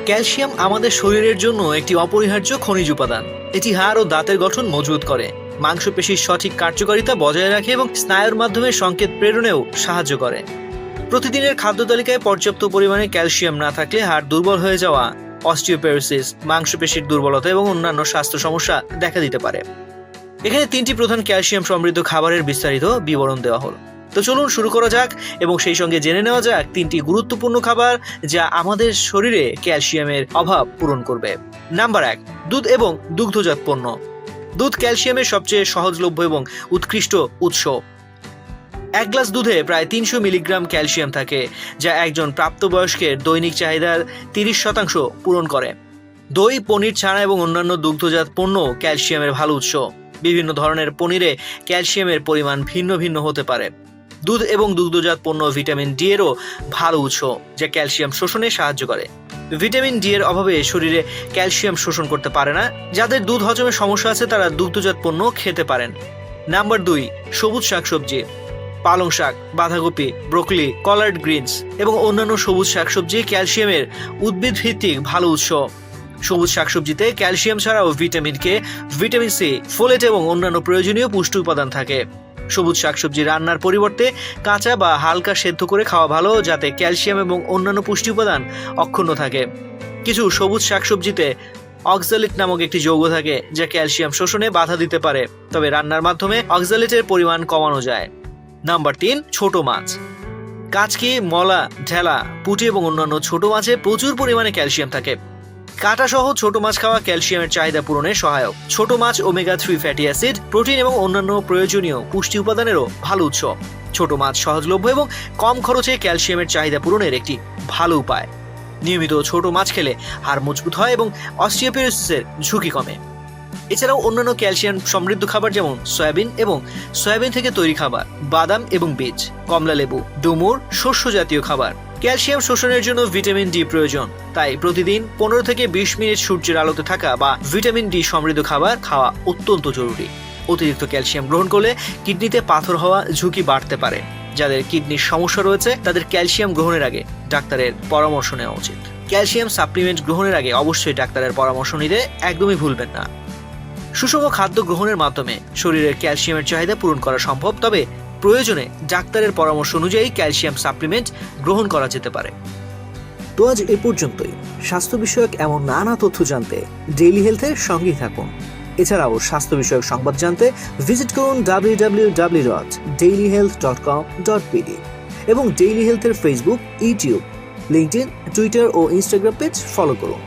Calcium আমাদের শরীরের জন্য একটি অপরিহার্য খনিজ উপাদান। এটি হাড় ও দাঁতের গঠন মজবুত করে, মাংসপেশির সঠিক কার্যকারিতা বজায় রাখে এবং স্নায়ুর মাধ্যমে সংকেত প্রেরণেও সাহায্য করে। প্রতিদিনের খাদ্য তালিকায় পর্যাপ্ত পরিমাণে ক্যালসিয়াম না থাকলে হাড় দুর্বল হয়ে যাওয়া, অস্টিওপোরোসিস, মাংসপেশির দুর্বলতা এবং অন্যান্য স্বাস্থ্য সমস্যা দেখা দিতে পারে। এখানে 3টি প্রধান ক্যালসিয়াম সমৃদ্ধ খাবারের বিস্তারিত বিবরণ দেওয়া হলো। তো চলুন শুরু করা যাক এবং সেই সঙ্গে জেনে নেওয়া যাক 3টি গুরুত্বপূর্ণ খাবার যা আমাদের শরীরে ক্যালসিয়ামের অভাব পূরণ করবে। নাম্বার 1, দুধ এবং দুগ্ধজাত পণ্য। দুধ ক্যালসিয়ামের সবচেয়ে সহজলভ্য এবং উৎকৃষ্ট উৎস। 1 গ্লাস দুধে প্রায় 300 মিলিগ্রাম ক্যালসিয়াম থাকে, যা একজন প্রাপ্তবয়স্কের দৈনিক চাহিদার 30% পূরণ করে। দই, পনির, ছানা এবং অন্যান্য দুগ্ধজাত পণ্য ক্যালসিয়ামের ভালো উৎস। বিভিন্ন ধরনের পনিরে ক্যালসিয়ামের পরিমাণ ভিন্ন ভিন্ন হতে পারে। দুধ এবং দুগ্ধজাত পণ্য ভিটামিন ডি এরও ভালো উৎস, যা ক্যালসিয়াম শোষণে সাহায্য করে। ভিটামিন ডি এর অভাবে শরীরে ক্যালসিয়াম শোষণ করতে পারে না। যাদের দুধ হজমের সমস্যা আছে তারা দুগ্ধজাত পণ্য খেতে পারেন। নাম্বার 2, সবুজ শাকসবজি। পালং শাক, বাঁধাকপি, ব্রোকলি, কলার্ড গ্রিনস এবং অন্যান্য সবুজ শাকসবজি ক্যালসিয়ামের উদ্ভিদ ভিত্তিক ভালো উৎস। সবুজ শাকসবজিতে ক্যালসিয়াম ছাড়াও vitamin K, vitamin C, folate এবং অন্যান্য প্রয়োজনীয় পুষ্টি উপাদান থাকে। সবুজ শাকসবজি রান্নার পরিবর্তে কাঁচা বা হালকা সেদ্ধ করে খাওয়া ভালো, যাতে ক্যালসিয়াম এবং অন্যান্য পুষ্টি উপাদান অক্ষুণ্ণ থাকে। কিছু সবুজ শাকসবজিতে অক্সালেট নামক একটি যৌগ থাকে, যা ক্যালসিয়াম শোষণে বাধা দিতে পারে, তবে রান্নার মাধ্যমে অক্সালেটের পরিমাণ কমানো যায়। নাম্বার 3, ছোট মাছ। কাচকি, মলা, ঢেলা, পুঁটি এবং অন্যান্য ছোট মাছে প্রচুর পরিমাণে ক্যালসিয়াম থাকে। কাঁটা সহ ছোট মাছ খাওয়া ক্যালসিয়ামের চাহিদা পূরণে সহায়ক। ছোট মাছ ওমেগা 3 ফ্যাটি অ্যাসিড, প্রোটিন এবং অন্যান্য প্রয়োজনীয় পুষ্টি উপাদানেরও ভালো উৎস। ছোট মাছ সহজলভ্য এবং কম খরচে ক্যালসিয়ামের চাহিদা পূরণের একটি ভালো উপায়। নিয়মিত ছোট মাছ খেলে হাড় মজবুত হয় এবং অস্টিওপোরোসিসের ঝুঁকি কমে। এছাড়াও অন্যান্য ক্যালসিয়াম সমৃদ্ধ খাবার যেমন সয়াবিন এবং সয়াবিন থেকে তৈরি খাবার, বাদাম এবং বীজ, কমলা লেবু, ডুমুর, শস্য জাতীয় খাবার। ক্যালসিয়াম শোষণের জন্য ভিটামিন ডি প্রয়োজন, তাই প্রতিদিন 15 থেকে 20 মিনিট সূর্যের আলোতে থাকা বা ভিটামিন ডি সমৃদ্ধ খাবার খাওয়া অত্যন্ত জরুরি। অতিরিক্ত ক্যালসিয়াম গ্রহণ করলে কিডনিতে পাথর হওয়া ঝুঁকি বাড়তে পারে। যাদের কিডনির সমস্যা রয়েছে তাদের ক্যালসিয়াম গ্রহণের আগে ডাক্তারের পরামর্শ নেওয়া উচিত। ক্যালসিয়াম সাপ্লিমেন্ট গ্রহণের আগে অবশ্যই ডাক্তারের পরামর্শ নিতে একদমই ভুলবেন না। সুষম খাদ্য গ্রহণের মাধ্যমে শরীরের ক্যালসিয়ামের চাহিদা পূরণ করা সম্ভব, তবে প্রয়োজনে ডাক্তারের পরামর্শ অনুযায়ী ক্যালসিয়াম সাপ্লিমেন্ট গ্রহণ করা যেতে পারে। তো আজ এ পর্যন্তই। স্বাস্থ্য বিষয়ক এমন নানা তথ্য জানতে ডেইলি হেলথের সঙ্গেই থাকুন। এছাড়াও স্বাস্থ্য বিষয়ক সংবাদ জানতে ভিজিট করুন www.dailyhealth.com.pd এবং ডেইলি হেলথের ফেসবুক, ইউটিউব, লিঙ্কডইন, টুইটার ও ইনস্টাগ্রাম পেজ ফলো করুন।